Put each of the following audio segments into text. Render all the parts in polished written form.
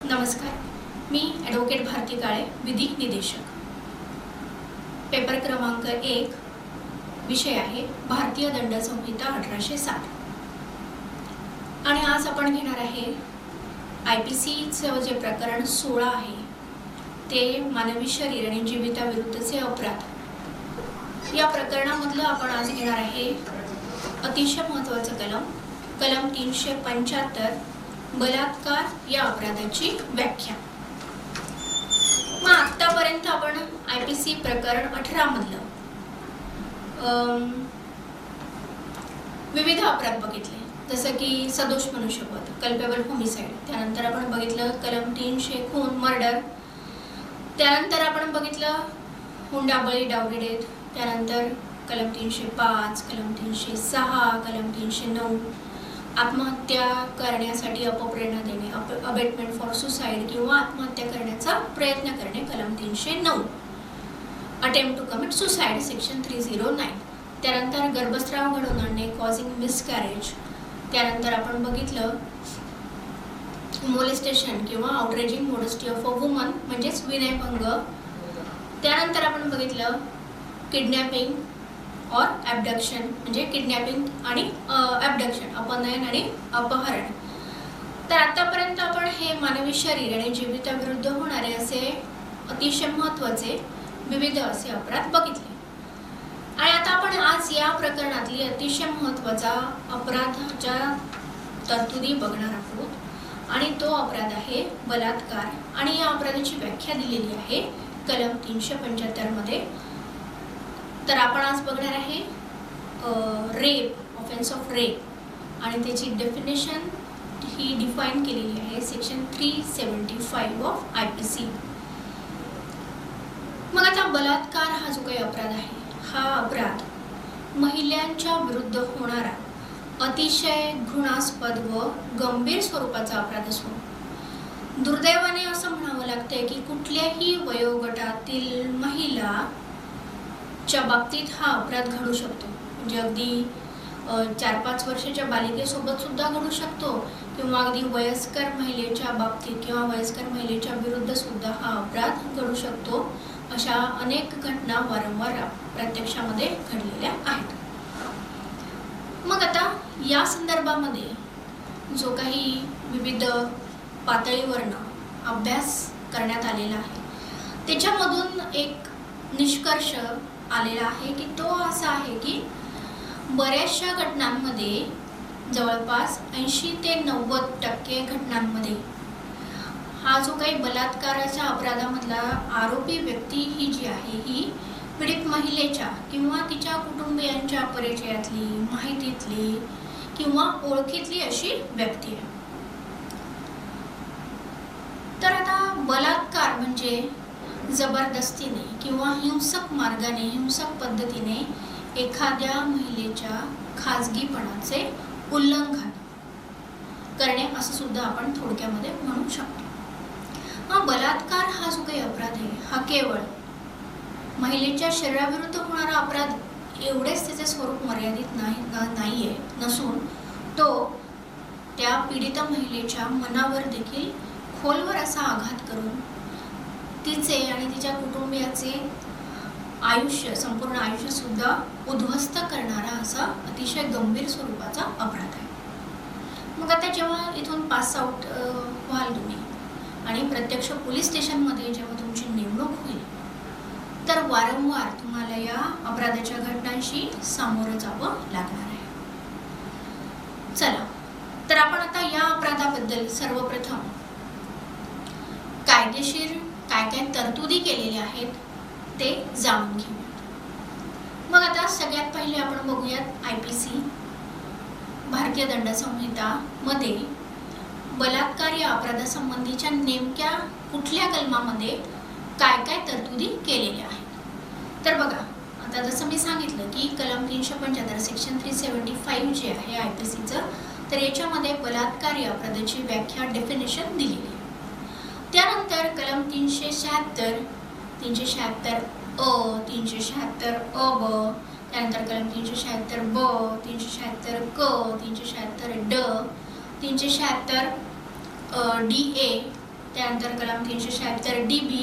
नमस्कार, मी ॲडव्होकेट भारती काळे, विधी निदेशक. पेपर क्रमांक 1, विषय आहे भारतीय दंड संहिता 1860. आणि आज आपण घेणार आहे IPCचं जे प्रकरण 16 आहे ते मानवी शरीर आणि जीविताविरुद्धचे अपराध. या प्रकरणामधलं आपण आज घेणार आहे अतिशय महत्त्वाचं कलम 375, बलात्कार या अपराधाची व्याख्या. मग आतापर्यंत आपण IPC प्रकरण 18 मधलं विविध अपराध बघितले, जसं की सदोष मनुष्यवध, कल्पेबल होमिसाइड. त्यानंतर आपण बघितलं कलम 300 खून, मर्डर. त्यानंतर आपण बघितलं हुंडाबळी, डावरी डेथ. त्यानंतर कलम 305, कलम 306, कलम 309 आत्महत्या करण्यासाठी अपप्रेरणा देणे, अबेटमेंट फॉर सुसाईड किंवा आत्महत्या करण्याचा प्रयत्न करणे, कलम 309. Attempt to commit suicide, section 309. त्यानंतर गर्भस्राव घडवून आणणे, कॉझिंग मिसकॅरेज. त्यानंतर आपण बघितलं मोलेस्टेशन किंवा outraging modesty of a woman म्हणजेच विनयभंग. त्यानंतर आपण बघितलं किडनॅपिंग और ॲबडक्शन म्हणजे किडनॅपिंग आणि ॲबडक्शन, अपनयन आणि अपहरण. तर आतापर्यंत आपण हे मानवी शरीर आणि जीविताविरुद्ध होणारे असे अतिशय महत्त्वाचे विविध असे अपराध बघितले. आणि आता आपण आज या प्रकरणातली अतिशय महत्त्वाचा अपराधाच्या तरतुदी बघणार आहोत आणि तो अपराध आहे बलात्कार. आणि या अपराधाची व्याख्या दिलेली आहे कलम 375 मध्ये. तर आपण आज बघणार आहे रेप, ऑफेन्स ऑफ रेप, आणि त्याची डेफिनेशन ही डिफाईन केलेली आहे सेक्शन 375 ऑफ IPC. मग आता बलात्कार हा जो काही अपराध आहे, हा अपराध महिलांच्या विरुद्ध होणारा अतिशय घृणास्पद व गंभीर स्वरूपाचा अपराध असून दुर्दैवाने असं म्हणावं लागतंय की कुठल्याही वयोगटातील महिला च्या बाबतीत हा अपराध घडू शकतो. म्हणजे अगदी 4-5 वर्षाच्या बालिकेसोबत सुद्धा घडू शकतो किंवा अगदी वयस्कर महिलेच्या बाबतीत किंवा वयस्कर महिलेच्या विरुद्ध सुद्धा हा अपराध घडू शकतो. अशा अनेक घटना वारंवार प्रत्यक्षामध्ये घडलेल्या आहेत. मग आता या संदर्भामध्ये जो काही विविध पातळीवरनं अभ्यास करण्यात आलेला आहे त्याच्यामधून एक निष्कर्ष आलेला आहे की तो असा आहे की बऱ्याचशा घटनांमध्ये, जवळपास 80 ते 90% घटनांमध्ये हा जो काही बलात्काराच्या अपराधामधला आरोपी व्यक्ती ही जी आहे ही पीडित महिलेच्या किंवा तिच्या कुटुंबियांच्या परिचयातली, माहितीतली किंवा ओळखीतली अशी व्यक्ती आहे. तर आता बलात्कार म्हणजे जबरदस्तीने किंवा हिंसक मार्गाने, हिंसक पद्धतीने एखाद्या महिलेच्या खाजगीपणाचे उल्लंघन करणे असं सुद्धा आपण थोडक्यामध्ये म्हणू शकतो. हा बलात्कार हा जो काही अपराध आहे हा केवळ महिलेच्या शरीराविरुद्ध होणारा अपराध एवढेच त्याचे स्वरूप मर्यादित नाहीये नसून तो त्या पीडित महिलेच्या मनावर देखील खोलवर असा आघात करून तिचे आणि तिच्या कुटुंबियाचे आयुष्य, संपूर्ण आयुष्य सुद्धा उद्ध्वस्त करणारा असा अतिशय गंभीर स्वरूपाचा अपराध आहे. मग आता जेव्हा इथून पास आउट व्हाल तुम्ही आणि प्रत्यक्ष पोलीस स्टेशनमध्ये जेव्हा तुमची नेमणूक होईल तर वारंवार तुम्हाला या अपराधाच्या घटनांशी सामोरं जावं लागणार आहे. चला, तर आपण आता या अपराधाबद्दल सर्वप्रथम कायदेशीर काय काय तरतुदी केलेल्या आहेत ते जाणून घेऊयात. मग आता सगळ्यात पहिले आपण बघूयात IPC भारतीय दंड संहिता मध्ये बलात्कार या अपराधासंबंधीच्या नेमक्या कुठल्या कलमामध्ये काय काय तरतुदी केलेल्या आहेत. तर बघा, आता जसं मी सांगितलं की कलम 375 सेक्शन 375 जे आहे IPCचं, तर याच्यामध्ये बलात्कार या अपराधाची व्याख्या, डेफिनेशन दिलेली आहे. त्यानंतर कलम 376 अ, 376 अ ब, त्यानंतर कलम 376 ब, 376 क, 376 ड, 376 DA, त्यानंतर कलम 376 DB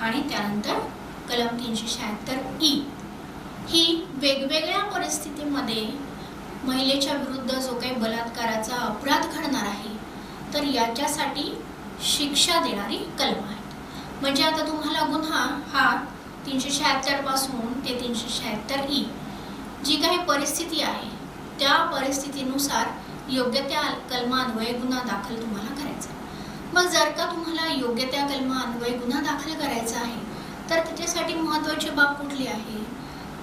आणि त्यानंतर कलम 376 E. ही वेगवेगळ्या परिस्थितीमध्ये महिलेच्या विरुद्ध जो काही बलात्काराचा अपराध घडणार आहे तर याच्यासाठी शिक्षा देणारी कलम आहे. म्हणजे आता तुम्हाला गुन्हा हा 376 पासून ते 376 E जी काही परिस्थिती आहे त्या परिस्थितीनुसार योग्य त्या कलमान्वये गुन्हा दाखल तुम्हाला करायचा. मग जर का तुम्हाला योग्य त्या कलमान्वये गुन्हा दाखल करायचा आहे तर त्याच्यासाठी महत्त्वाची बाब कुठली आहे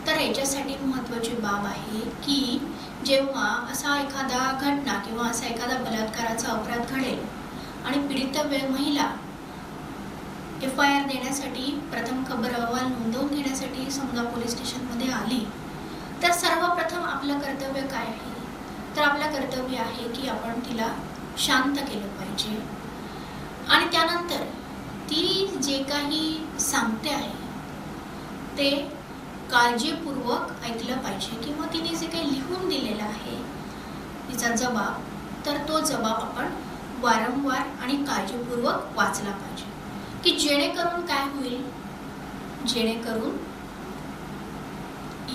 तर याच्यासाठी महत्त्वाची बाब आहे की जेव्हा असा एखादा घटना किंवा असा एखादा बलात्काराचा अपराध घडेल आणि पीडित महिला FIR देण्यासाठी प्रथम खबर अहवाल नोंदवून घेण्यासाठी समजा पोलीस स्टेशनमध्ये आली तर सर्वप्रथम आपलं कर्तव्य काय आहे तर आपलं कर्तव्य आहे की आपण तिला शांत केलं पाहिजे आणि त्यानंतर ती जे काही सांगते आहे ते काळजीपूर्वक ऐकलं पाहिजे किंवा तिने जे काही लिहून दिलेलं आहे तिचा जबाब तर तो जबाब आपण वारंवार आणि काळजीपूर्वक वाचला पाहिजे की जेणेकरून काय होईल जेणेकरून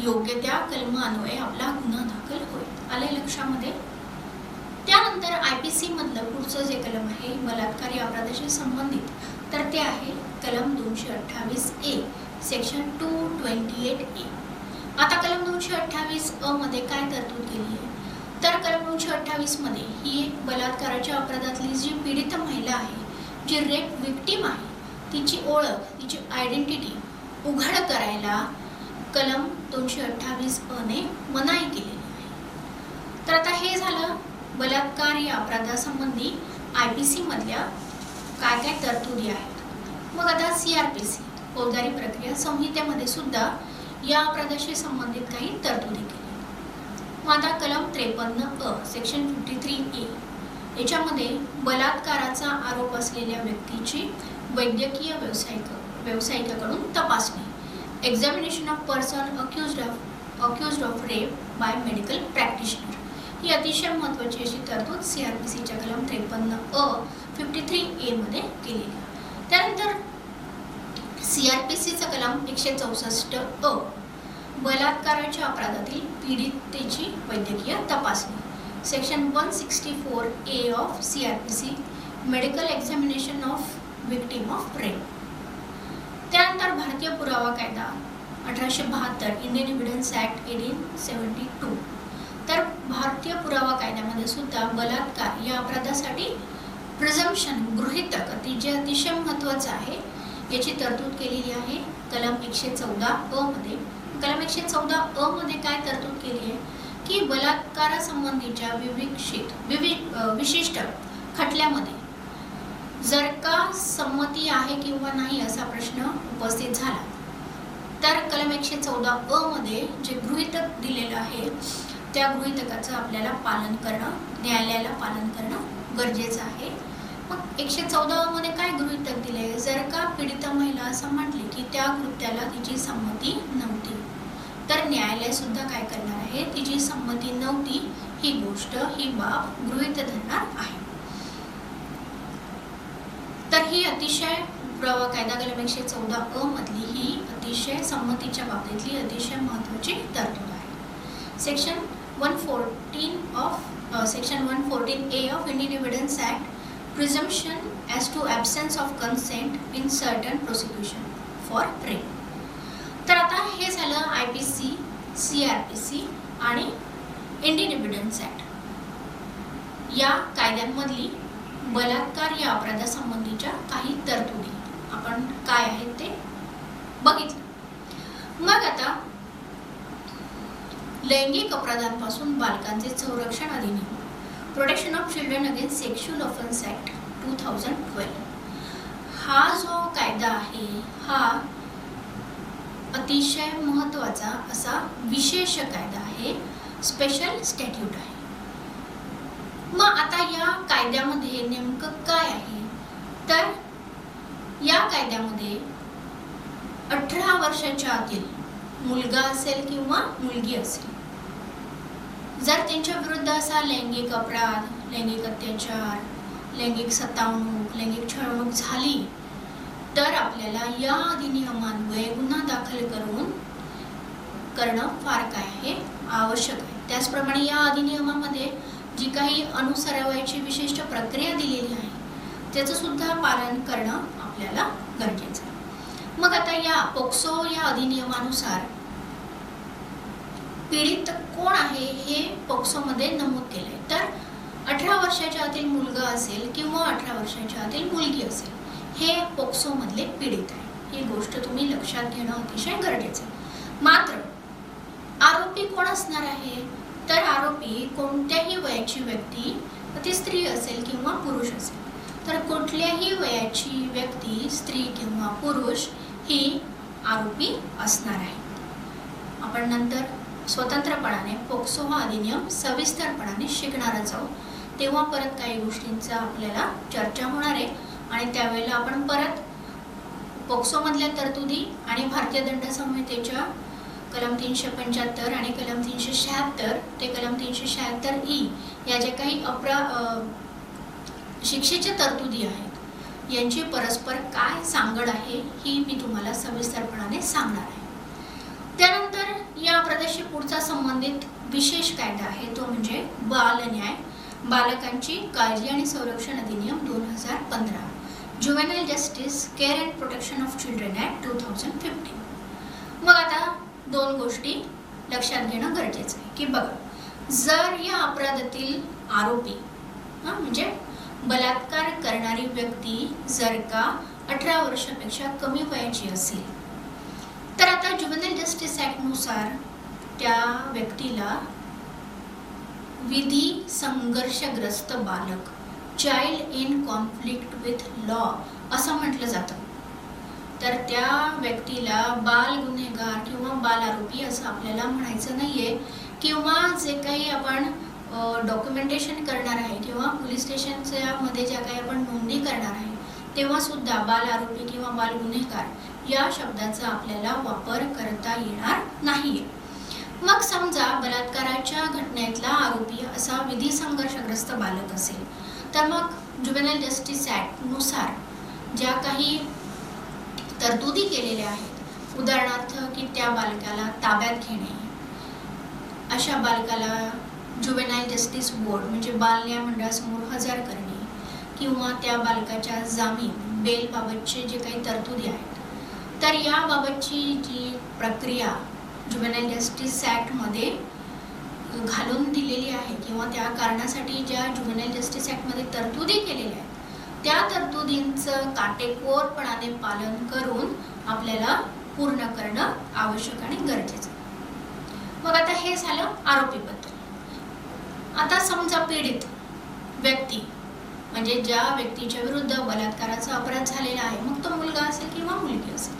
योग्य त्या कलमान्वये आपला गुन्हा दाखल होईल. आले लक्षामध्ये. त्यानंतर IPC मधलं पुढचं जे कलम आहे बलात्कारी अपराधाशी संबंधित तर ते आहे कलम 228A सेक्शन 228A. आता कलम 228 मध्ये काय तरतूद केली आहे तर कलम 228 मध्ये ही बलात्काराच्या अपराधातली जी पीडित महिला आहे जी रेप विक्टिम आहे तिची ओळख तिची आयडेंटिटी उघड करायला कलम 228 ने मनाई केलेली आहे. तर आता हे झालं बलात्कार या अपराधासंबंधी IPC मधल्या काय काय तरतुदी आहेत. मग आता CRPC फौजदारी प्रक्रिया संहितेमध्ये सुद्धा या अपराधाशी संबंधित काही तरतुदी केल्या. मग आता कलम 53A सेक्शन 53A याच्यामध्ये बलात्काराचा आरोप असलेल्या व्यक्तीची वैद्यकीय व्यावसायिकाकडून तपासणी examination of person accused of rape by medical practitioner ही अतिशय महत्त्वाची अशी तरतूद CRPCच्या कलम 53A 53A मध्ये केलेली. त्यानंतर CRPCचा कलम 164A बलात्काराच्या अपराधातील पीडितेची वैद्यकीय तपासणी section 164A of CRPC medical examination of victim of rape. त्यानंतर भारतीय पुरावा कायदा 1872 इंडियन एव्हिडन्स ॲक्ट 1872 तर भारतीय पुरावा कायद्यामध्ये सुद्धा बलात्कार या अपराधासाठी प्रिझम्पशन गृहीतक जे अतिशय महत्त्वाचं आहे याची तरतूद केलेली आहे कलम 114A मध्ये. कलम 114A मध्ये काय तरतूद केली आहे की बलात्कारासंबंधीच्या विशिष्ट खटल्यामध्ये जर का संमती आहे किंवा नाही असा प्रश्न उपस्थित झाला तर कलम 114A मध्ये जे गृहीतक दिलेलं आहे त्या गृहीतकाचं आपल्याला पालन करणं न्यायालयाला पालन करणं गरजेचं आहे. मग 114A मध्ये काय गृहीतक दिले जर का पीडित महिला असं म्हटली की त्या कृत्याला तिची संमती नव्हती तर न्यायालय सुद्धा काय करणार आहे तिची संमती नव्हती ही गोष्ट ही बाब गृहीत धरणार आहे. तर ही अतिशय पुरावा कायदा कलम 114A मधली ही अतिशय संमतीच्या बाबतीतली अतिशय महत्त्वाची तरतूद आहे. Section 114A of Indian evidence act presumption as to absence of consent in certain prosecution for rape. तर आता हे झालं IPC CRPC आणि इंडियन एव्हिडन्स ॲक्ट या कायद्यांमधली बलात्कार या अपराधासंबंधीच्या काही तरतुदी आपण काय आहेत ते बघितलं. मग आता लैंगिक अपराधांपासून बालकांचे संरक्षण अधिनियम protection of children against sexual offence act 2012 हा जो कायदा आहे हा अतिशय महत्त्वाचा असा विशेष कायदा आहे स्पेशल स्टॅट्यूट आहे. मग आता या कायद्यामध्ये नेमकं काय आहे तर या कायद्यामध्ये 18 वर्षाच्या आतील मुलगा असेल किंवा मुलगी असेल जर त्यांच्या विरुद्ध असा लैंगिक अपराध लैंगिक अत्याचार लैंगिक सतावणूक, लैंगिक छळवणूक झाली तर आपल्याला या अधिनियमान्वये गुन्हा दाखल करणं फार काय आहे आवश्यक आहे. त्याचप्रमाणे या अधिनियमामध्ये जी काही अनुसरावयाची विशिष्ट प्रक्रिया दिलेली आहे त्याचं सुद्धा पालन करणं आपल्याला गरजेचं आहे. मग आता या पोक्सो या अधिनियमानुसार पीडित कोण आहे हे पोक्सोमध्ये नमूद केलंय. तर 18 वर्षाच्या आतील मुलगा असेल किंवा 18 वर्षाच्या आतील मुलगी असेल हे पोक्सो मधले पीडित आहे. ही गोष्ट तुम्ही लक्षात घेणं अतिशय गरजेचं आहे. मात्र आरोपी कोण असणार आहे तर आरोपी कोणत्याही वयाची व्यक्ती, ती स्त्री असेल किंवा पुरुष असेल, तर कुठल्याही वयाची व्यक्ती, स्त्री किंवा पुरुष ही आरोपी असणार आहे. आपण नंतर स्वतंत्रपणाने पोक्सो हा अधिनियम सविस्तरपणाने शिकणारच आहोत. तेव्हा परत काही गोष्टींचा आपल्याला चर्चा होणार आहे आणि त्यावेळेला आपण परत पोक्सो मधल्या तरतुदी आणि भारतीय दंड संहितेच्या कलम 375 आणि कलम 376 ते कलम 376 ई या ज्या काही शिक्षेच्या तरतुदी आहेत यांची परस्पर काय सांगड आहे ही मी तुम्हाला सविस्तरपणाने सांगणार आहे. त्यानंतर या प्रदेशाशी पुढचा संबंधित विशेष कायदा आहे तो म्हणजे बाल न्याय, बालकांची काळजी आणि संरक्षण अधिनियम 2015, juvenile justice care and protection of children act 2015. मग आता दोन गोष्टी लक्षात घेणं गरजेचं आहे की बघा, जर या अपराधातील आरोपी म्हणजे बलात्कार करणारी व्यक्ती जर का 18 वर्षापेक्षा कमी वयाची असेल तर आता ज्युव्हेनाइल जस्टिस ॲक्ट नुसार त्या व्यक्तीला विधी संघर्षग्रस्त बालक, child in conflict with law असं म्हटलं जातं. तर त्या व्यक्तीला बाल गुन्हेगार किंवा बाल आरोपी असं आपल्याला म्हणायचं नाहीये. किंवा जे काही आपण डॉक्युमेंटेशन करणार आहे किंवा पोलीस स्टेशनच्या मध्ये ज्या काही आपण नोंदी करणार आहे तेव्हा सुद्धा बाल आरोपी किंवा बाल गुन्हेगार या शब्दाचा आपल्याला वापर करता येणार नाहीये. मग समजा बलात्काराच्या घटनेतला आरोपी असा विधी संघर्षग्रस्त बालक असेल तर मग ज्युव्हेनाइल जस्टिस ॲक्ट नुसार ज्या काही तरतुदी केलेल्या आहेत, उदाहरणार्थ की त्या बालकाला ताब्यात घेणे, अशा बालकाला ज्युव्हेनाइल जस्टिस बोर्ड म्हणजे बाल न्याय मंडळासमोर हजर करणे किंवा त्या बालकाच्या जामीन बेल बाबतचे जे काही तरतुदी आहेत तर याबाबतची जी प्रक्रिया ज्युव्हेनाइल जस्टिस ॲक्टमध्ये घालून दिलेली आहे किंवा त्या कारणासाठी ज्या ज्युव्हेनाइल जस्टिस ॲक्टमध्ये तरतुदी केलेल्या आहेत त्या तरतुदींचं काटेकोरपणाने पालन करून आपल्याला पूर्ण करणं आवश्यक आणि गरजेचं. मग आता हे झालं आरोपीबद्दल. आता समजा पीडित व्यक्ती म्हणजे ज्या व्यक्तीच्या विरुद्ध बलात्काराचा अपराध झालेला आहे, मग तो मुलगा असेल किंवा मुलगी असेल,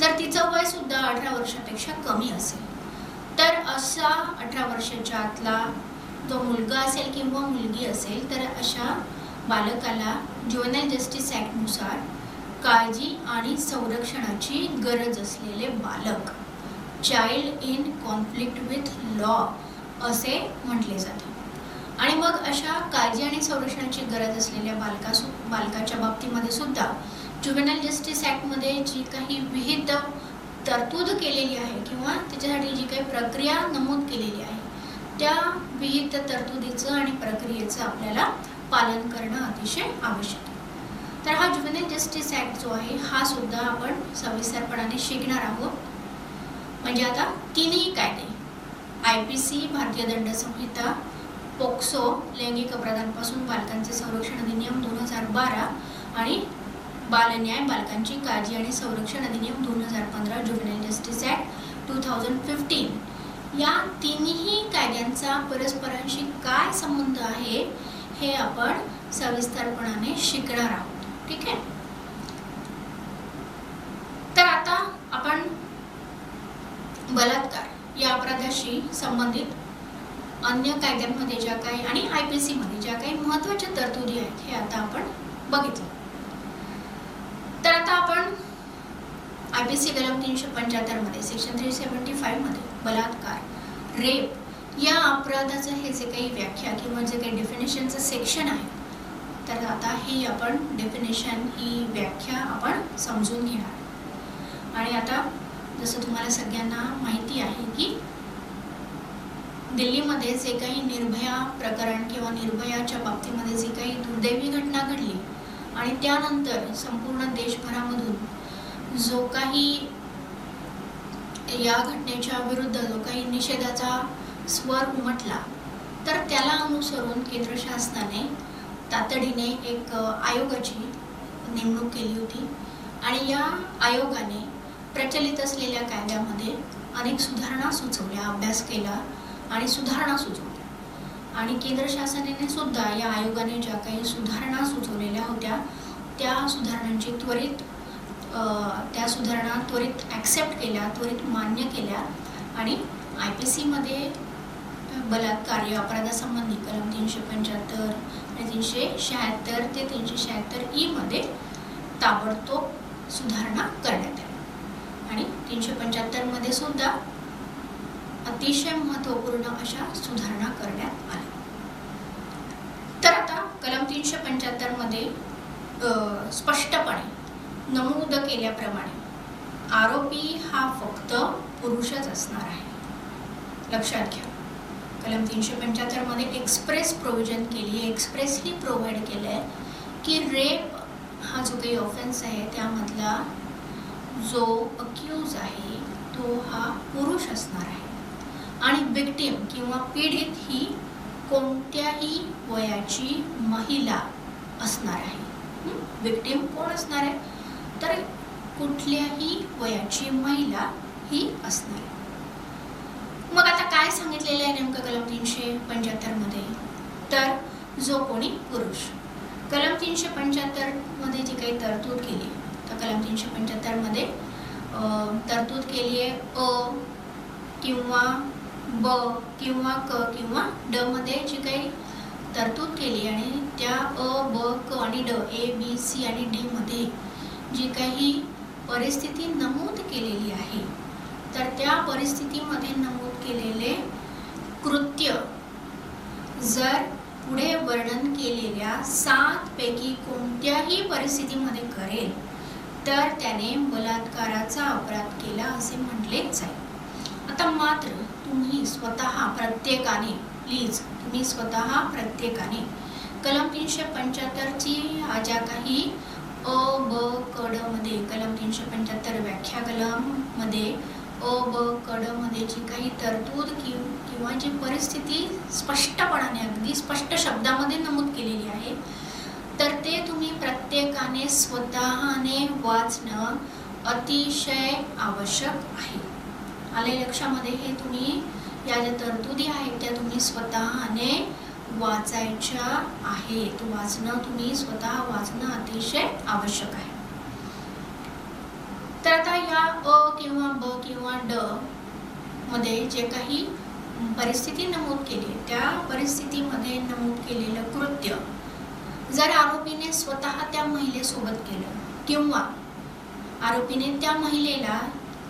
तर तिचं वय सुद्धा 18 वर्षापेक्षा कमी असेल तर असा 18 वर्षाच्या आतला जो मुलगा असेल किंवा मुलगी असेल तर अशा बालकाला ज्युव्हेनाइल जस्टिस ॲक्टनुसार काळजी आणि संरक्षणाची गरज असलेले बालक, child in conflict with law असे म्हटले जाते. आणि मग अशा काळजी आणि संरक्षणाची गरज असलेल्या बालकाच्या बाबतीमध्ये सुद्धा ज्युव्हेनाइल जस्टिस ॲक्टमध्ये जी काही विहित तरतूद केलेली आहे किंवा त्याच्यासाठी जी काही प्रक्रिया नमूद केलेली आहे त्या विहित तरतुदीचं आणि प्रक्रियेचं आपल्याला पालन करणं अतिशय आवश्यक आहे. तर हा ज्युव्हेनाइल जस्टिस ॲक्ट जो आहे हा सुद्धा आपण सविस्तरपणाने शिकणार आहोत. म्हणजे आता तिन्ही कायदे IPC भारतीय दंड संहिता, पोक्सो लैंगिक अपराधांपासून बालकांचे संरक्षण अधिनियम 2012 आणि बाल न्याय, बालकांची काळजी आणि संरक्षण अधिनियम 2015, ज्युव्हेनाइल जस्टिस ॲक्ट 2015 या तिन्ही कायद्यांचा परस्परांशी काय संबंध आहे हे आपण सविस्तरपणाने शिकणार आहोत. ठीक आहे. तर आता आपण बलात्कार या अपराधाशी संबंधित अन्य कायद्यांमध्ये ज्या काही आणि IPC मध्ये ज्या काही महत्त्वाच्या तरतुदी आहेत हे आता आपण बघितलं. तर आता आपण IPC कलम 375 मध्ये सेक्शन 375 मध्ये बलात्कार, रेप या अपराधाचं हे जे काही व्याख्या किंवा जे काही डेफिनेशनचं सेक्शन आहे तर आता ही आपण डेफिनेशन, ही व्याख्या आपण समजून घेणार. आणि आता जसं तुम्हाला सगळ्यांना माहिती आहे की दिल्लीमध्ये जे काही निर्भया प्रकरण किंवा निर्भयाच्या बाबतीमध्ये जी काही दुर्दैवी घटना घडली आणि त्यानंतर संपूर्ण देशभरामधून जो काही या घटनेच्या विरुद्ध जो काही निषेधाचा स्वर उमटला, तर त्याला अनुसरून केंद्र शासनाने तातडीने एक आयोगाची नेमणूक केली होती. आणि या आयोगाने प्रचलित असलेल्या कायद्यामध्ये अनेक सुधारणा सुचवल्या, अभ्यास केला आणि सुधारणा सुचवल्या. आणि केंद्र शासनाने सुद्धा या आयोगाने ज्या काही सुधारणा सुचवलेल्या होत्या त्या सुधारणांची त्या सुधारणा त्वरित ॲक्सेप्ट केल्या, त्वरित मान्य केल्या. आणि IPC मध्ये बलात्कार या अपराधासंबंधी कलम 375 आणि 376 ते 376E मध्ये ताबडतोब सुधारणा करण्यात आली. आणि 375 मध्ये सुद्धा अतिशय महत्त्वपूर्ण अशा सुधारणा करण्यात आल्या. तर आता कलम 375 मध्ये स्पष्टपणे नमूद केल्याप्रमाणे आरोपी हा फक्त पुरुषच असणार आहे. लक्षात घ्या, कलम 375 मध्ये एक्सप्रेस प्रोव्हिजन केली आहे, एक्सप्रेसली प्रोव्हाइड केलं आहे की रेप हा जो काही ऑफेन्स आहे त्यामधला जो अक्यूज आहे तो हा पुरुष असणार आहे. आणि विक्टिम किंवा पीडित ही कोणत्याही वयाची महिला असणार आहे. विक्टिम कोण असणार आहे, तर कुठल्याही वयाची महिला ही असणार आहे. मग आता काय सांगितलेलं आहे नेमकं कलम 375 मध्ये, तर जो कोणी पुरुष, कलम 375 मध्ये जी काही तरतूद केली, तर कलम 375 मध्ये तरतूद केली आहे अ किंवा ब किंवा क किंवा ड मध्ये जी काही तरतूद केली आणि त्या अ, ब, क आणि ड, A, B, C आणि D मध्ये जी काही परिस्थिती नमूद केलेली आहे, तर त्या परिस्थितीमध्ये नमूद केलेले कृत्य जर पुढे वर्णन केलेल्या 7 पैकी कोणत्याही परिस्थितीमध्ये करेल तर त्याने बलात्काराचा अपराध केला असे म्हटले जाईल. आता मात्र तुम्ही स्वतः प्रत्येकाने, प्लीज तुम्ही स्वतः प्रत्येकाने कलम 375 ची ज्या काही अ, ब, क, ड मध्ये, कलम 375 व्याख्या कलम मध्ये अ, ब, क, ड मध्ये जी काही तरतूद किंवा जी परिस्थिती स्पष्टपणाने, अगदी स्पष्ट शब्दामध्ये नमूद केलेली आहे, तर ते तुम्ही प्रत्येकाने स्वतःने वाचणं अतिशय आवश्यक आहे. आले लक्षामध्ये? हे तुम्ही या ज्या तरतुदी आहेत त्या तुम्ही स्वतःने वाचायच्या आहेत. तुम्ही स्वतः वाचणं अतिशय आवश्यक आहे. तर आता या अ किंवा ब किंवा ड मध्ये जे काही परिस्थिती नमूद केली, त्या परिस्थितीमध्ये नमूद केलेलं कृत्य जर आरोपीने स्वतः त्या महिलेसोबत केलं किंवा आरोपीने त्या महिलेला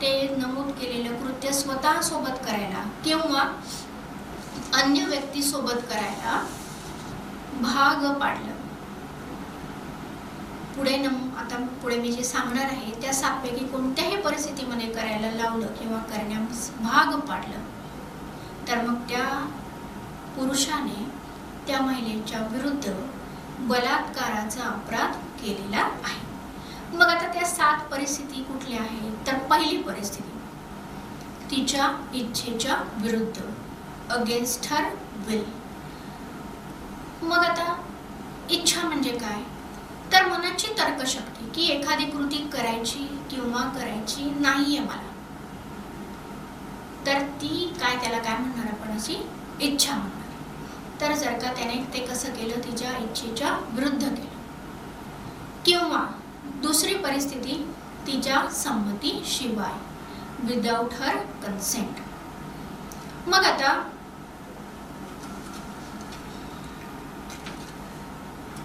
ते नमूद केलेलं कृत्य स्वतः सोबत करायला किंवा अन्य व्यक्तीसोबत करायला भाग पाडलं, आता पुढे मी जे सांगणार आहे त्या 7 पैकी कोणत्याही परिस्थितीमध्ये करायला लावलं किंवा करण्यास भाग पाडलं, तर मग त्या पुरुषाने त्या महिलेच्या विरुद्ध बलात्काराचा अपराध केलेला आहे. मग आता त्या 7 परिस्थिती कुठल्या आहेत, तर पहिली परिस्थिती तिच्या इच्छेच्या विरुद्ध, अगेन्स्ट हर विल. मग आता इच्छा म्हणजे काय, तर मनाची तर्कशक्ती की एखादी कृती करायची किंवा करायची नाहीये मला, तर ती त्याला काय म्हणणार आपण, अशी इच्छा म्हणणार. तर जर का त्याने ते कसं केलं, तिच्या इच्छेच्या विरुद्ध केलं. किंवा दुसरी परिस्थिती तिच्या संमतीशिवाय, विदाउट हर कन्सेंट. मग आता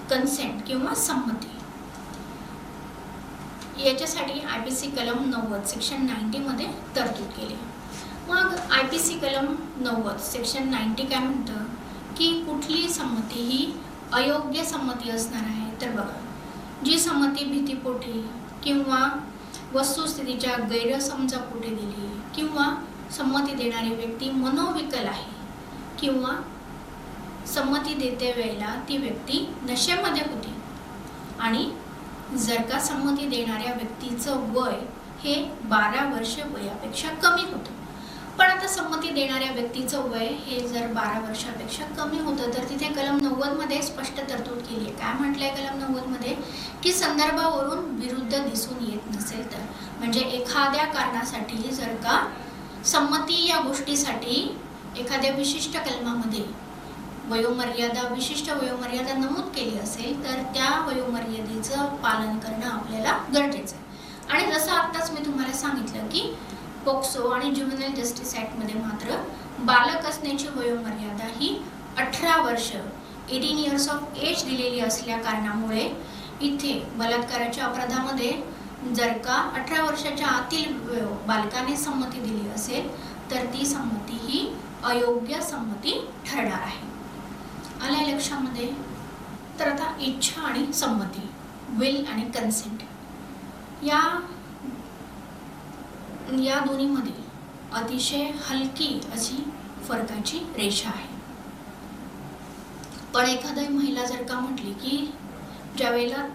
कन्सेंट किंवा संमती याच्यासाठी IPC कलम 90 सेक्शन 90 मध्ये तरतूद केली. मग IPC कलम 90 सेक्शन 90 काय म्हणतं की कुठली संमती ही अयोग्य संमती असणार आहे? तर बघा, जी संमती भीतीपोटी किंवा वस्तुस्थितीच्या गैरसमजापोटी दिली, किंवा संमती देणारी व्यक्ती मनोविकल आहे, किंवा संमती देते वेळेला ती व्यक्ती नशेमध्ये होती, आणि जर का संमती देणाऱ्या व्यक्तीचं वय हे 12 वर्ष वयापेक्षा कमी होतं. पण आता संमती देणाऱ्या व्यक्तीचं वय हे जर 12 वर्षापेक्षा कमी होतं, तर तिथे कलम 90 मध्ये स्पष्ट तरतूद केली आहे. काय म्हटलंय कलम 90 मध्ये? की संदर्भावरून विरुद्ध दिसून येत नसेल तर, म्हणजे एखाद्या कारणासाठी जर का संमती या गोष्टीसाठी एखाद्या विशिष्ट कलमामध्ये विशिष्ट वयोमर्यादा नमूद केली असेल, तर त्या वयोमर्यादेचं पालन करणं आपल्याला गरजेचं आहे. आणि जसं आत्ताच मी तुम्हाला सांगितलं की पोक्सो आणि ज्युव्हेनाइल जस्टिस ऍक्ट मध्ये मात्र बालक असण्याची वयोमर्यादा ही 18 वर्ष 18 इयर्स ऑफ एज दिलेली असल्या कारणामुळे इथे बलात्काराच्या अपराधामध्ये जर का 18 वर्षाच्या आतील बालकाने संमती दिली असेल, तर ती संमती ही अयोग्य संमती ठरणार आहे. आल्या लक्षामध्ये? तर आता इच्छा आणि संमती, विल आणि कन्सेंट, या दोन्हीमध्ये अतिशय हलकी अशी फरकाची रेषा आहे. पण एखादी महिला जर का म्हटली की ज्यावेळेला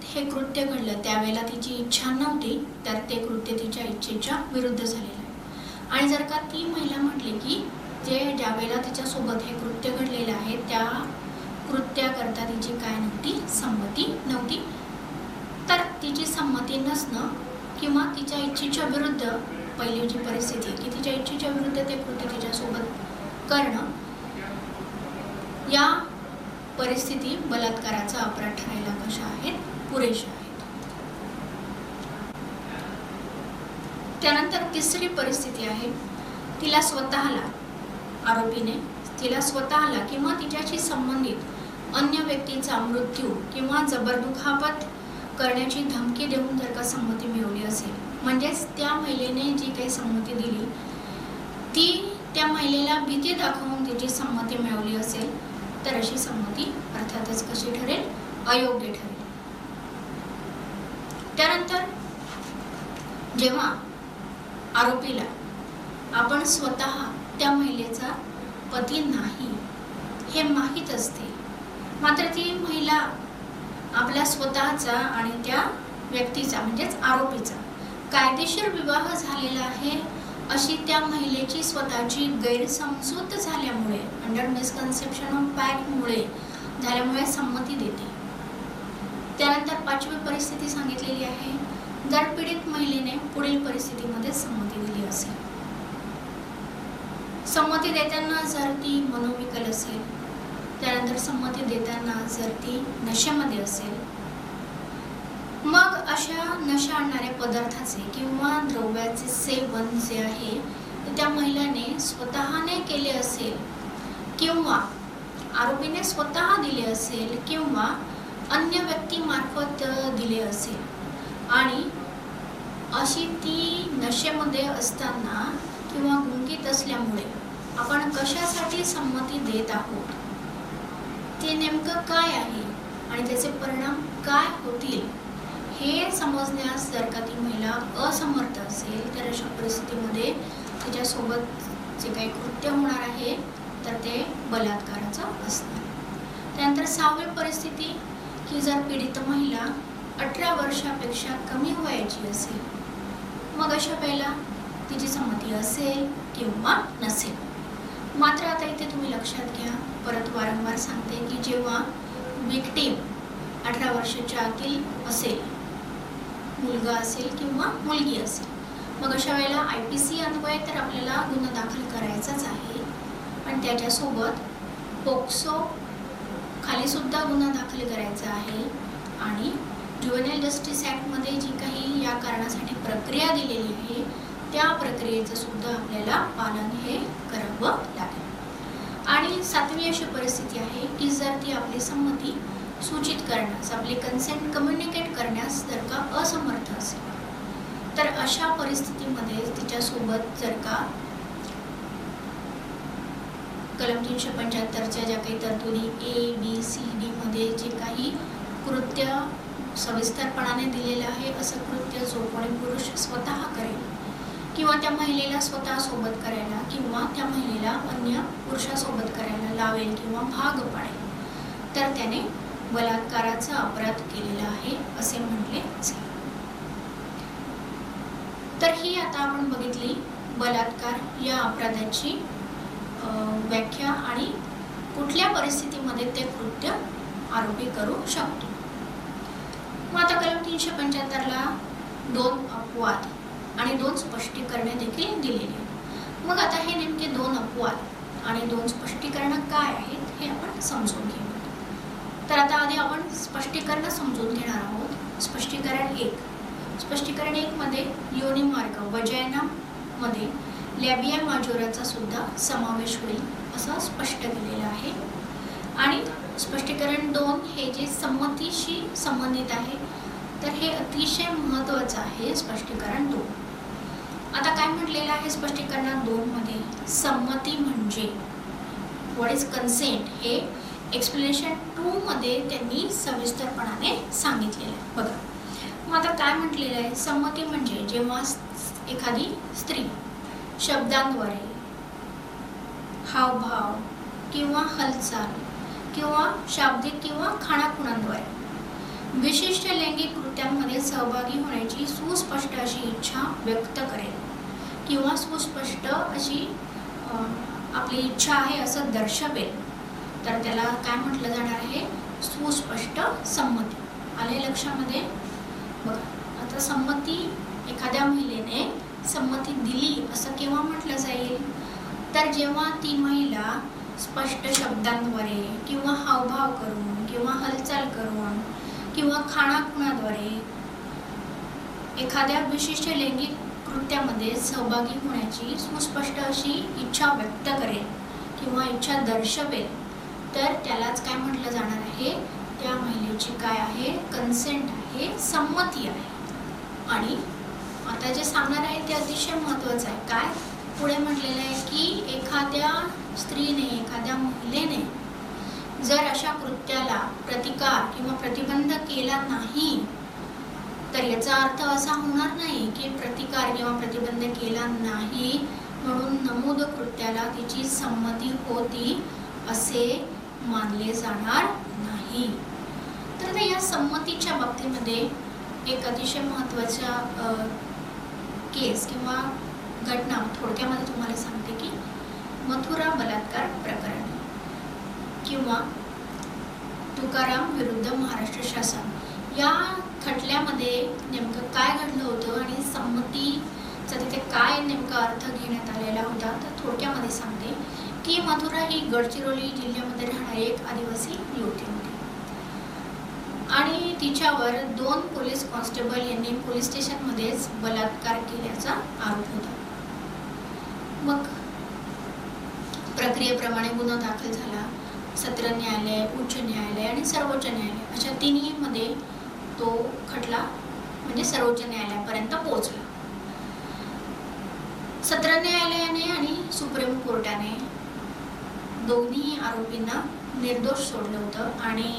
हे कृत्य घडलं त्यावेळेला तिची इच्छा नव्हती, तर ते कृत्य तिच्या इच्छेच्या विरुद्ध झालेलं आहे. आणि जर का ती महिला म्हटली की ज्यावेळेला तिच्यासोबत हे कृत्य घडलेलं आहे त्या कृत्याकरता तिची काय नव्हती? संमती नव्हती, तर तिची संमती नसणं किंवा तिच्या इच्छेच्या विरुद्ध, पहिली जी परिस्थिती की तिच्या इच्छेच्या विरुद्ध ते कृत्य तिच्यासोबत करणं, या परिस्थिती बलात्काराचा अपराध ठरायला कशा आहेत? पुरेशा आहेत. त्यानंतर तिसरी परिस्थिती आहे, तिला स्वतःला किंवा तिच्याशी संबंधित अन्य व्यक्तीचा मृत्यू किंवा जबरदुखापत करण्याची धमकी देऊन जर का संमती मिळवली असेल, म्हणजेच त्या महिलेने जी काही संमती दिली ती त्या महिलेला भीती दाखवून तिची संमती मिळवली असेल, तर अशी संमती अर्थातच कशी ठरेल? अयोग्य ठरेल. त्यानंतर जेव्हा आरोपीला आपण स्वतः त्या महिलेचा पती नाही हे माहीत असते, मात्र ती महिला आपल्या स्वतःचा आणि त्या व्यक्तीचा म्हणजेच आरोपीचा कायदेशीर विवाह झालेला आहे अशी त्या महिलेची स्वतःची गैरसमजूत झाल्यामुळे, अंडर मिसकन्सेप्शन ऑफ फॅक्टमुळे झाल्यामुळे संमती देते. त्यानंतर पाचवी परिस्थिती सांगितलेली आहे, जर पीडित महिलेने पुढील परिस्थितीमध्ये संमती दिली असेल. संमती देताना जर ती मनोविकल असेल, त्यानंतर संमती देताना जर ती नशेमध्ये असेल, मग अशा नशा आणणाऱ्या पदार्थाचे किंवा द्रव्याचे सेवन जे आहे ते त्या महिलेने स्वतःने केले असेल, किंवा आरोपीने स्वतः दिले असेल, किंवा अन्य व्यक्तीमार्फत दिले असेल, आणि अशी ती नशेमध्ये असताना किंवा गुंगीत असल्यामुळे आपण कशासाठी संमती देत आहोत, ते नेमकं काय आहे आणि त्याचे परिणाम काय होतील हे समजण्यास जर का ती महिला असमर्थ असेल, तर अशा परिस्थितीमध्ये तिच्यासोबत जे काही कृत्य होणार आहे तर ते बलात्काराचं असणार. त्यानंतर सहावी परिस्थिती की जर पीडित महिला 18 वर्षापेक्षा कमी वयाची असेल, मग अशा वेळेला तिची संमती असेल किंवा नसेल. मात्र आता इथे तुम्ही लक्षात घ्या, परत वारंवार सांगते की जेव्हा विक्टीम 18 वर्षाच्या आतील असेल, मुलगा असेल किंवा मुलगी असेल, मग अशा वेळेला IPC अन्वये तर आपल्याला गुन्हा दाखल करायचाच आहे, पण त्याच्यासोबत पोक्सो खाली सुद्धा गुन्हा दाखल करायचा आहे. आणि ज्युव्हेनाइल जस्टिस ॲक्टमध्ये जी काही या कारणासाठी प्रक्रिया दिलेली आहे त्या प्रक्रियेचं सुद्धा आपल्याला पालन हे करावं लागेल. आणि सातवी अशी परिस्थिती आहे की जर ती आपली संमती सूचित करण्यास, आपले कन्सेंट कम्युनिकेट करण्यास जर का असमर्थ असेल, तर अशा परिस्थितीमध्ये तिच्यासोबत जर का कलम 375च्या ज्या काही तरतुदी ABCD मध्ये जे काही कृत्य सविस्तरपणाने दिलेलं आहे, असं कृत्य जो कोणी पुरुष स्वतः करेल किंवा त्या महिलेला स्वतः सोबत करायला किंवा त्या महिलेला अन्य पुरुषासोबत करायला लावेल किंवा भाग पाडेल, तर त्याने बलात्काराचा अपराध केलेला आहे असे म्हटले जाईल. तर ही आता आपण बघितली बलात्कार या अपराधाची व्याख्या आणि कुठल्या परिस्थितीमध्ये ते कृत्य आरोपी करू शकतो. मग आता कलम 375ला 2 अपवाद आणि 2 स्पष्टीकरणे देखील दिलेली. मग आता हे नेमके 2 अपवाद आणि 2 स्पष्टीकरण काय आहेत हे आपण समजून घेऊ. तर आता आधी आपण स्पष्टीकरण समजून घेणार आहोत. स्पष्टीकरण 1. स्पष्टीकरण 1 मध्ये योनिमार्ग वजायना मध्ये लॅबिया माजोराचा सुद्धा समावेश होईल असं स्पष्ट केलेलं आहे. आणि स्पष्टीकरण 2 हे जे संमतीशी संबंधित आहे, तर हे अतिशय महत्त्वाचं आहे. स्पष्टीकरण 2 आता काय म्हटलेलं आहे स्पष्टीकरणात 2 मध्ये, संमती म्हणजे व्हॉट इज कन्सेंट हे एक्सप्लेनेशन 2 मध्ये त्यांनी सविस्तरपणाने सांगितलेलं आहे. बघा मग आता काय म्हटलेलं आहे, संमती म्हणजे जेव्हा एखादी स्त्री शब्दांद्वारे, हावभाव किंवा हालचाल किंवा शाब्दिक किंवा खाणाखुणांद्वारे विशिष्ट लैंगिक कृत्यांमध्ये सहभागी होण्याची सुस्पष्ट अशी इच्छा व्यक्त करेल किंवा सुस्पष्ट अशी आपली इच्छा आहे असं दर्शवेल, तर त्याला काय म्हटलं जाणार आहे, सुस्पष्ट संमती. आले लक्षामध्ये? बघा आता संमती, एखाद्या महिलेने संमती दिली असं केव्हा म्हटलं जाईल, तर जेव्हा ती महिला स्पष्ट शब्दांद्वारे किंवा हावभाव करून किंवा हालचाल करून किंवा खाणाखुणाद्वारे एखाद्या विशिष्ट लैंगिक कृत्यामध्ये सहभागी होण्याची सुस्पष्ट अशी इच्छा व्यक्त करेल किंवा इच्छा दर्शवेल, तर त्यालाच काय म्हटलं जाणार आहे, त्या महिलेची काय आहे, कन्सेंट आहे, संमती आहे. आणि आता जे सांगणार आहे ते अतिशय महत्त्वाचं आहे. काय पुढे म्हटलेलं आहे की एखाद्या स्त्रीने, एखाद्या महिलेने जर अशा कृत्याला प्रतिकार किंवा प्रतिबंध केला नाही, तर याचा अर्थ असा होणार नाही की प्रतिकार किंवा प्रतिबंध केला नाही म्हणून नमूद कृत्याला तिची संमती होती असे मानले जाणार नाही. तर या संमतीच्या बाबतीमध्ये एक अतिशय महत्त्वाचा केस किंवा घटना थोडक्यामध्ये तुम्हाला सांगते की मथुरा बलात्कार प्रकरण किंवा तुकाराम विरुद्ध महाराष्ट्र शासन या खटल्यामध्ये नेमकं काय घडलं होतं आणि संमतीचा तिथे काय नेमका अर्थ घेण्यात आलेला होता, तर थोडक्यामध्ये सांगते की मथुरा ही गडचिरोली जिल्ह्यामध्ये राहणारी एक आदिवासी युवती होती आणि तिच्यावर 2 पोलीस कॉन्स्टेबल यांनी पोलीस स्टेशनमध्येच बलात्कार केल्याचा आरोप होता. मग प्रक्रियेप्रमाणे गुन्हा दाखल झाला. सत्र न्यायालय, उच्च न्यायालय आणि सर्वोच्च न्यायालय अशा तिन्हीमध्ये तो खटला म्हणजे सर्वोच्च न्यायालयापर्यंत पोहोचला. सत्र न्यायालयाने आणि सुप्रीम कोर्टाने दोन्ही आरोपींना निर्दोष सोडलं होतं आणि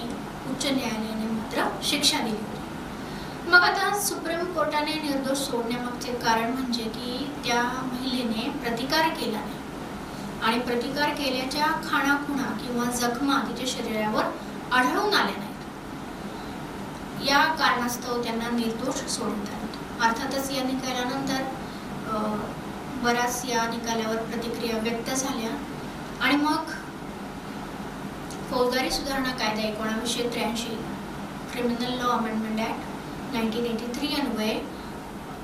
उच्च न्यायालयाने मात्र शिक्षा दिली होती. मग आता सुप्रीम कोर्टाने निर्दोष सोडण्यामागचे कारण म्हणजे की त्या महिलेने प्रतिकार केला नाही आणि प्रतिकार केल्याच्या खाणाखुणा किंवा जखमा तिच्या शरीरावर आढळून आल्या नाहीत. या कारणास्तव त्यांना निर्दोष सोडण्यात आलं. अर्थातच या निकालानंतर बऱ्याच या निकालावर प्रतिक्रिया व्यक्त झाल्या आणि मग फौजदारी सुधारणा कायदा 1983 क्रिमिनल लॉ अमेंडमेंट ॲक्ट 1983 अन्वये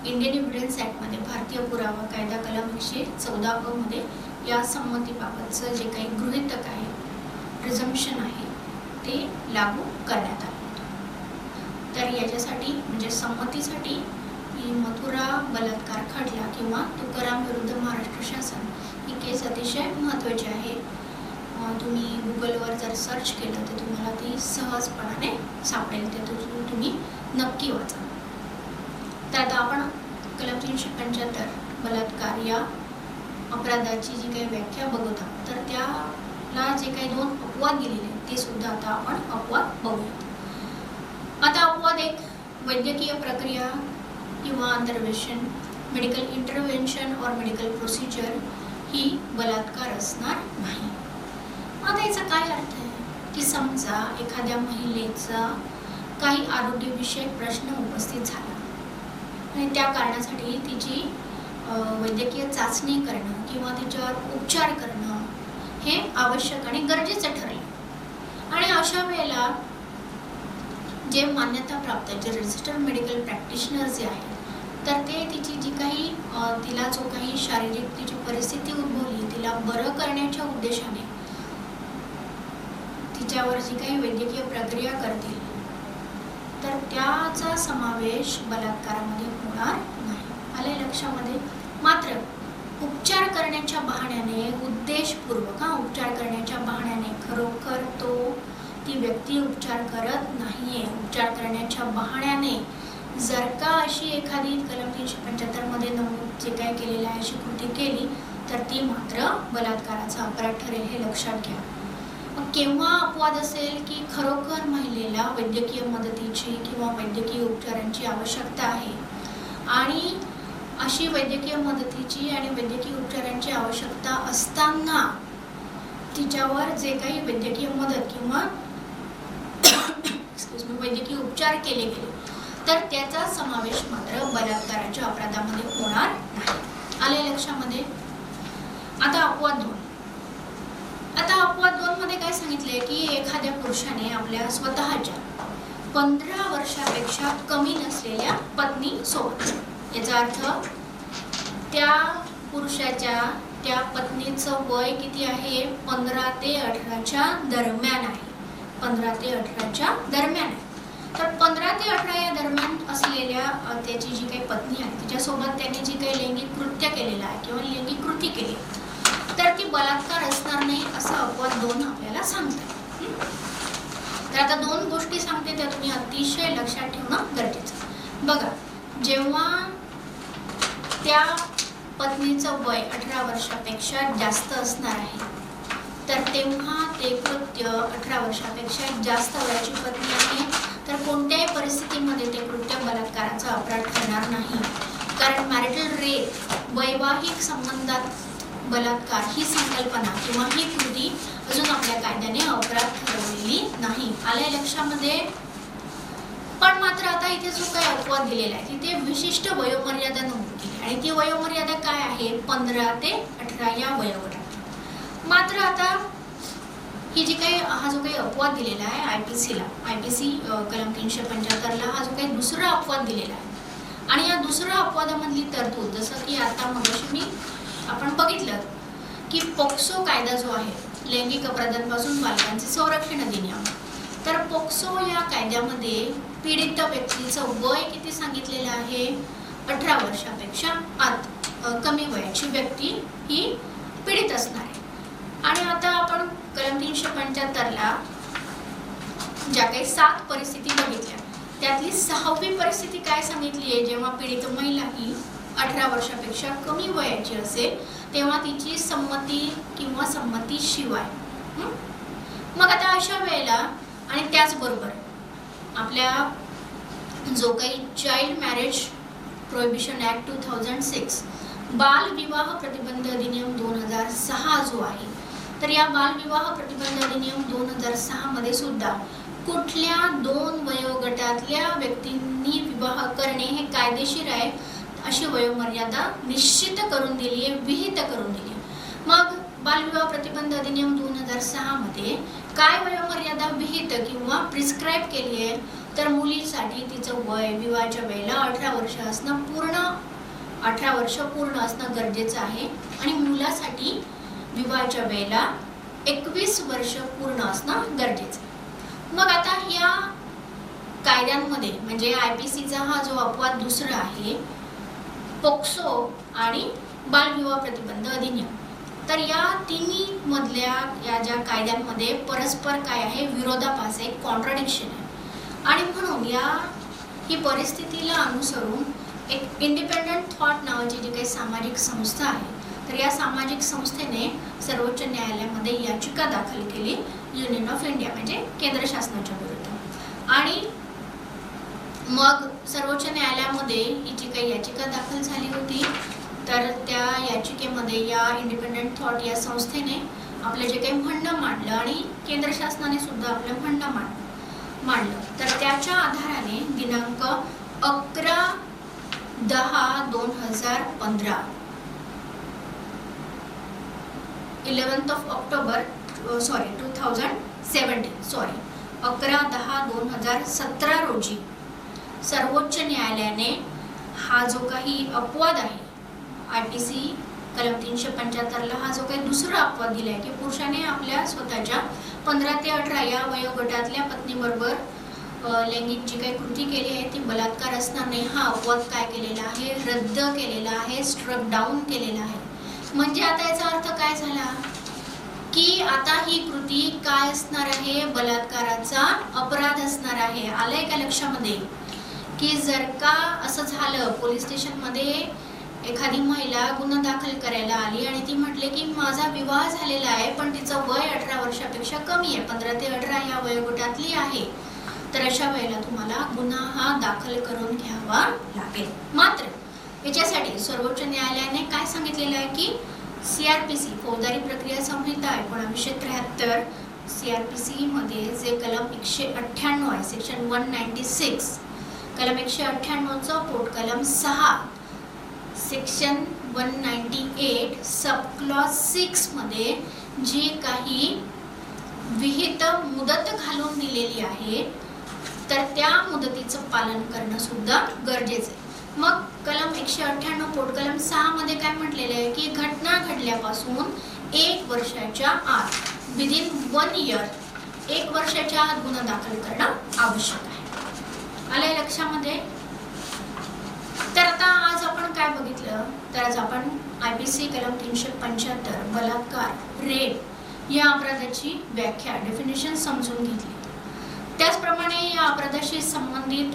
इंडियन एव्हिडन्स ॲक्टमध्ये भारतीय पुरावा कायदा कलम 114 मध्ये या संमतीबाबतचं जे काही गृहीतक आहे, प्रिझम्पशन आहे, ते लागू करण्यात आले होते. तर याच्यासाठी म्हणजे संमतीसाठी ही मथुरा बलात्कार खटला किंवा तुकाराम विरुद्ध महाराष्ट्र शासन ही केस अतिशय महत्त्वाची आहे. तुम्ही गुगलवर जर सर्च केलं तर तुम्हाला ती सहजपणाने सापडेल, ते तुम्ही नक्की वाचा. तर आता आपण कलम 375 बलात्कार या अपराधाची जी काही व्याख्या बघत आहोत, तर त्या ला जे काही 2 अपवाद दिलेले आहेत ते सुद्धा आता आपण अपवाद बघूया. आता अपवाद 1, वैद्यकीय प्रक्रिया किंवा अंतर्वेशन, मेडिकल इंटरव्हेन्शन और मेडिकल प्रोसिजर ही बलात्कार असणार नाही. आता याचा काय अर्थ आहे की समजा एखाद्या महिलेचा काही आरोग्यविषयक प्रश्न उपस्थित झाला आणि त्या कारणासाठी तिची वैद्यकीय चाचणी करणं किंवा तिच्यावर उपचार करणं हे आवश्यक आणि गरजेचं ठरलं आणि अशा वेळेला जे मान्यता प्राप्त जे रजिस्टर्ड मेडिकल प्रॅक्टिशनर जे आहेत तर ते तिची जी काही तिला जो काही शारीरिक तिची परिस्थिती उद्भवली तिला बरं करण्याच्या उद्देशाने तिच्यावर जी काही वैद्यकीय प्रक्रिया करतील तर त्याचा समावेश बलात्कारामध्ये होणार नाही. आले लक्षामध्ये. मात्र उपचार करण्याच्या बहाण्याने उद्देशपूर्वक उपचार करण्याच्या बहाण्याने खरोखर ती व्यक्ती उपचार करत नाहीये. उपचार करण्याच्या बहाण्याने जर का अशी एखादी कलम 375 मध्ये नमूद जे काही केलेलं आहे अशी कृती केली तर ती मात्र बलात्काराचा अपराध ठरेल, हे लक्षात घ्या. मग केव्हा अपवाद असेल की खरोखर महिलेला वैद्यकीय मदतीची किंवा वैद्यकीय उपचारांची आवश्यकता आहे आणि अशी वैद्यकीय मदतीची आणि वैद्यकीय उपचारांची आवश्यकता असताना तिच्यावर जे काही वैद्यकीय मदत किंवा वैद्यकीय उपचार केले गेले तर त्याचा समावेश मात्र बलात्काराच्या अपराधामध्ये होणार नाही. आले लक्षामध्ये. आता अपवाद 2. आता अपवाद 2 मध्ये काय सांगितलंय की एखाद्या पुरुषाने आपल्या स्वतःच्या 15 वर्षापेक्षा कमी नसलेल्या पत्नी सोबत, याचा अर्थ त्या पुरुषाच्या त्या पत्नीचं वय किती आहे 15 ते 18च्या दरम्यान आहे. 15 ते 18च्या दरम्यान आहे. तर 15 ते 18 या दरम्यान असलेल्या त्याची जी काही पत्नी आहे तिच्यासोबत त्याने जी काही लैंगिक कृत्य केलेलं आहे किंवा लैंगिक कृती केली तर ती बलात्कार असणार नाही असं अपवाद 2 आपल्याला सांगतात. तर आता 2 गोष्टी सांगते त्या तुम्ही अतिशय लक्षात ठेवणं गरजेचं. बघा, जेव्हा त्या पत्नीचं वय 18 वर्षापेक्षा जास्त असणार आहे तर तेव्हा ते कृत्य 18 वर्षापेक्षा जास्त वयाची पत्नी आहे तर कोणत्याही परिस्थितीमध्ये ते कृत्य बलात्काराचा अपराध ठरणार नाही. कारण मॅरिटल रेप, वैवाहिक संबंधात बलात्कार ही संकल्पना किंवा ही कृती अजून आपल्या कायद्याने अपराध ठरवलेली नाही. आल्या लक्षामध्ये. पण मात्र आता इथे जो काही अपवाद दिलेला आहे तिथे विशिष्ट वयोमर्यादा नमूद केली आणि ती वयोमर्यादा काय आहे 15 ते 18 या वयोगटात. मात्र आता ही जी काही हा जो काही अपवाद दिलेला आहे आयपीसी कलम 375 ला हा जो काही दुसरा अपवाद दिलेला आहे आणि या दुसऱ्या अपवादामधली तरतूद जसं की आता मगाशी आपण बघितलं की पोक्सो कायदा जो आहे लैंगिक अपराधांपासून बालकांचे संरक्षण अधिनियम, तर पोक्सो या कायद्यामध्ये पीडित व्यक्तीचं वय किती सांगितलेलं आहे 18 वर्षापेक्षा कमी वयाची व्यक्ती ही पीडित असणार आहे. आणि आता आपण कलम 375 ला ज्या काही 7 परिस्थिती बघितल्या त्यातली 6वी परिस्थिती काय सांगितली आहे जेव्हा पीडित महिला ही 18 वर्षापेक्षा कमी वयाची असेल तेव्हा तिची संमती किंवा संमतीशिवाय. मग आता अशा वेळेला आणि त्याचबरोबर आपल्या जो काही चाइल्ड मॅरेज प्रोहिबिशन ॲक्ट 2006 बाल विवाह प्रतिबंध अधिनियम 2006 जो आहे तर या बाल विवाह प्रतिबंध अधिनियम 2006 मध्ये सुद्धा कुठल्या 2 वयोगटातल्या व्यक्तींनी विवाह करणे हे कायदेशीर आहे अशी वयोमर्यादा निश्चित करून दिली आहे, विहित करून दिली. मग बालविवाह प्रतिबंध अधिनियम 2006 मध्ये काय वयोमर्यादा विहित किंवा प्रिस्क्राईब केली आहे तर मुलीसाठी तिचं वय विवाहाच्या वेळेला 18 वर्ष असणं 18 वर्ष पूर्ण असणं गरजेचं आहे आणि मुलासाठी विवाहाच्या वेळेला 21 वर्ष पूर्ण असणं गरजेचं आहे. मग आता या कायद्यांमध्ये म्हणजे आयपीसीचा हा जो अपवाद दुसरा आहे पोक्सो आणि बालविवाह प्रतिबंध अधिनियम, तर या तिन्ही मधल्या या ज्या कायद्यांमध्ये परस्पर काय आहे विरोधाभास आहे, कॉन्ट्राडिक्शन आहे. आणि म्हणून ही परिस्थितीला अनुसरून एक इंडिपेंडंट थॉट नावाची जी काही सामाजिक संस्था आहे तर तर या सामाजिक संस्थेने सर्वोच्च न्यायालयामध्ये याचिका दाखल केली युनियन ऑफ इंडिया म्हणजे केंद्र शासनाच्या विरुद्ध। आणि मग सर्वोच्च न्यायालयामध्ये ही जी काही याचिका दाखल झाली होती तर त्या याचिकेमध्ये या इंडिपेंडेंट थॉट या संस्थेने आपले जे काही म्हणणं मांडलं आणि केंद्र शासनाने सुद्धा आपलं म्हणणं मांडलं। तर त्याच्या आधाराने दिनांक 11/10/2015 11th of October 11/10/2017 रोजी सर्वोच्च न्यायालयाने हा जो काही अपवाद आहे IPC कलम 375 ला हा जो काही दुसरा अपवाद दिलाय की पुरुषाने आपल्या स्वतःच्या 15 ते 18 या वयोगटातल्या पत्नीबरोबर लैंगिक जी काही कृती केली आहे ती बलात्कार असणार नाही, हा अपवाद काय केलेला आहे, रद्द केलेला आहे, स्ट्रक डाऊन केलेला आहे। म्हणजे आता याचा अर्थ काय झाला की आता ही कृती काय असणार आहे, बलात्काराचा अपराध असणार आहे। आलंय का लक्षामध्ये की जर का असं झालं पोलीस स्टेशनमध्ये एखादी महिला गुन्हा दाखल करायला आली आणि ती म्हटले की माझा विवाह झालेला आहे पण तिचं वय 18 वर्षापेक्षा कमी आहे, 15 ते 18 या वयोगटातली आहे, तर अशा वेळेला तुम्हाला गुन्हा हा दाखल करून घ्यावा लागेल। मात्र याच्यासाठी सर्वोच्च न्यायालयाने काय सांगितलेलं आहे की CRPC फौजदारी प्रक्रिया संहिता 1973 CRPC मध्ये जे कलम 198 आहे सेक्शन 196 कलम 198 चा पोट कलम 6 सेक्शन 198 सब क्लॉज 6 मध्ये जी काही विहित मुदत घालून दिलेली आहे तर त्या मुदतीचं पालन करणं सुद्धा गरजेचं आहे। मग कलम 198 पोट कलम 6 मध्ये काय म्हटलेलं आहे की घटना घडल्यापासून 1 वर्षाच्या आत विदिन 1 इयर 1 वर्षाच्या आत गुन्हा दाखल करणं आवश्यक आहे। आलंय लक्षामध्ये? तर आता आज आपण काय बघितलं तर आज आपण IPC कलम 375 बलात्कार रेप या अपराधाची व्याख्या डेफिनेशन समजून घेतली। त्याचप्रमाणे या अपराधाशी संबंधित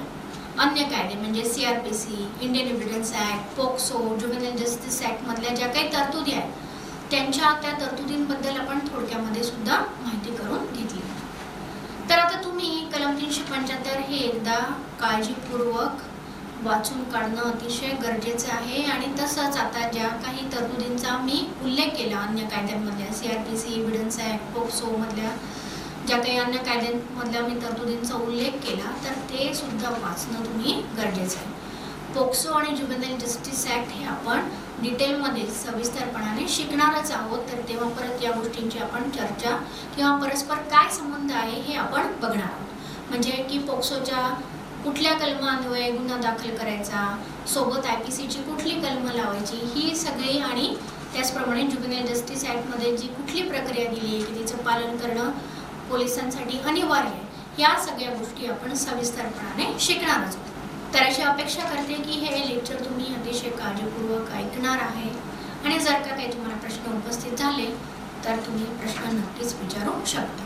अन्य कायदे म्हणजे CRPC, Indian evidence act, POCSO, juvenile justice act मधल्या ज्या काही तरतुदी आहेत त्या तरतुदींबद्दल आपण थोडक्यामध्ये सुद्धा माहिती करून घेतली। तर आता तुम्ही कलम 375 हे एकदा काळजीपूर्वक वाचून काढणं अतिशय गरजेचं आहे आणि तसंच आता ज्या काही तरतुदींचा मी उल्लेख केला अन्य कायद्यांमधल्या CRPC, एव्हिडन्स ऍक्ट, पोक्सो मधल्या ज्या काही अन्य कायद्यांमधल्या मी तरतुदींचा उल्लेख केला तर ते सुद्धा वाचणं तुम्ही गरजेचं आहे। पोक्सो आणि ज्युव्हेनाइल जस्टिस ऍक्ट हे आपण डिटेलमध्ये सविस्तरपणाने शिकणारच आहोत, तर तेव्हा परत या गोष्टींची आपण चर्चा किंवा परस्पर काय संबंध आहे हे आपण बघणार आहोत। म्हणजे की पोक्सोच्या कुठल्या कलमान्वये गुन्हा दाखल करायचा, सोबत IPCची कुठली कलमं लावायची ही सगळी आणि त्याचप्रमाणे ज्युव्हेनाइल जस्टिस ऍक्टमध्ये जी कुठली प्रक्रिया दिली आहे की तिचं पालन करणं पोलिसांसाठी अनिवार्य आहे, या सगळ्या गोष्टी आपण सविस्तरपणाने शिकणारच आहोत। तर अशी अपेक्षा करते की हे लेक्चर तुम्ही अतिशय काळजीपूर्वक ऐकणार आहे आणि जर का काही तुम्हाला प्रश्न उपस्थित झाले तर तुम्ही प्रश्न नक्कीच विचारू शकता।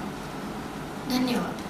धन्यवाद।